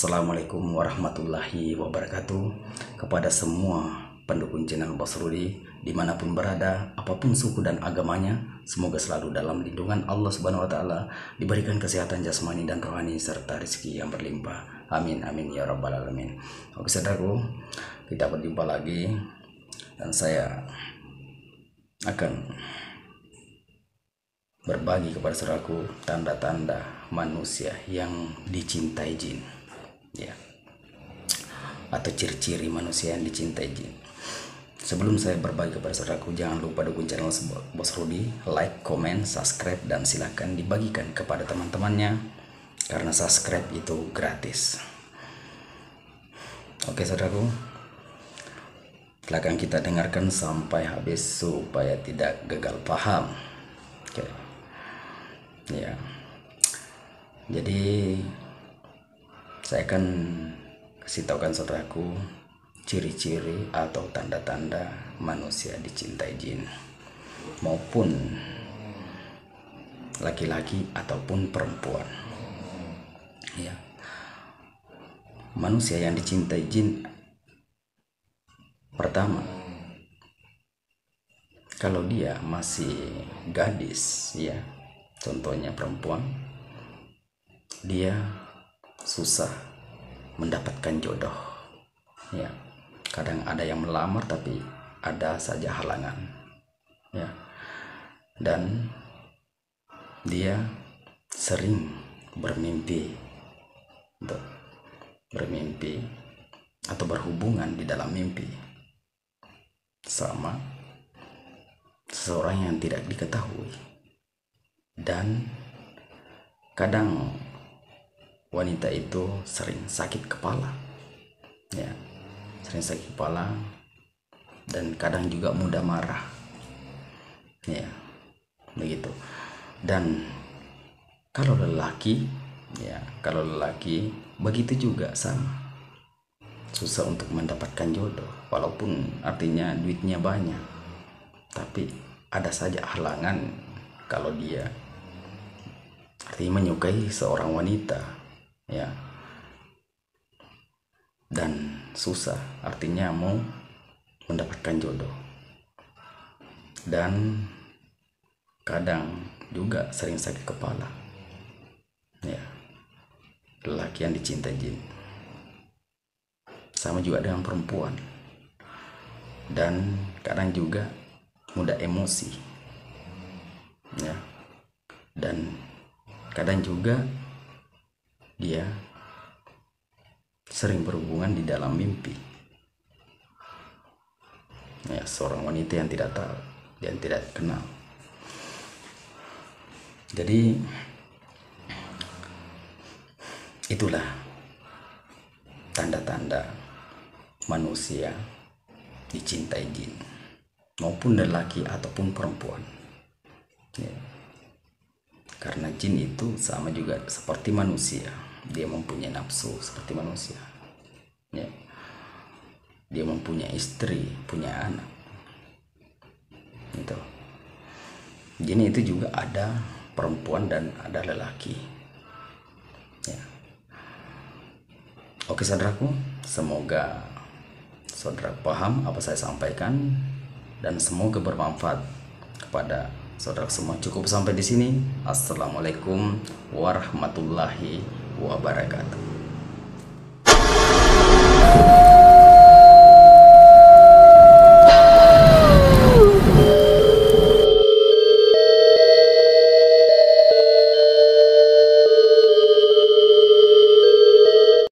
Assalamualaikum warahmatullahi wabarakatuh. Kepada semua pendukung channel Bos Rudi dimanapun berada, apapun suku dan agamanya, semoga selalu dalam lindungan Allah Subhanahu wa Ta'ala, diberikan kesehatan jasmani dan rohani serta rezeki yang berlimpah. Amin amin ya rabbal alamin. Oke saudaraku, kita berjumpa lagi dan saya akan berbagi kepada saudaraku tanda-tanda manusia yang dicintai jin, ya, atau ciri-ciri manusia yang dicintai jin. Sebelum saya berbagi kepada saudaraku, jangan lupa dukung channel Bos Rudi, like, comment, subscribe, dan silahkan dibagikan kepada teman-temannya karena subscribe itu gratis. Oke saudaraku, silakan kita dengarkan sampai habis supaya tidak gagal paham. Oke. Ya, jadi saya akan kasih tahukan saudaraku ciri-ciri atau tanda-tanda manusia dicintai jin, maupun laki-laki ataupun perempuan. Ya, manusia yang dicintai jin, pertama, kalau dia masih gadis, ya, contohnya perempuan, dia susah mendapatkan jodoh. Ya, kadang ada yang melamar tapi ada saja halangan. Ya, dan dia sering bermimpi atau berhubungan di dalam mimpi sama seseorang yang tidak diketahui. Dan kadang wanita itu sering sakit kepala, ya, sering sakit kepala, dan kadang juga mudah marah, ya, begitu. Dan kalau lelaki, ya, kalau lelaki begitu juga, sama, susah untuk mendapatkan jodoh, walaupun artinya duitnya banyak, tapi ada saja halangan kalau dia artinya menyukai seorang wanita, ya, dan susah artinya mau mendapatkan jodoh. Dan kadang juga sering sakit kepala, ya, lelaki yang dicintai jin. Sama juga dengan perempuan, dan kadang juga mudah emosi, ya, dan kadang juga dia sering berhubungan di dalam mimpi, ya, seorang wanita yang tidak tahu dan tidak kenal. Jadi itulah tanda-tanda manusia dicintai jin, maupun lelaki ataupun perempuan, ya. Karena jin itu sama juga seperti manusia, dia mempunyai nafsu seperti manusia, ya. Dia mempunyai istri, punya anak, gitu. Jin itu juga ada perempuan dan ada lelaki, ya. Oke saudaraku, semoga saudara paham apa saya sampaikan dan semoga bermanfaat kepada saudara semua. Cukup sampai di sini. Assalamualaikum warahmatullahi wabarakatuh.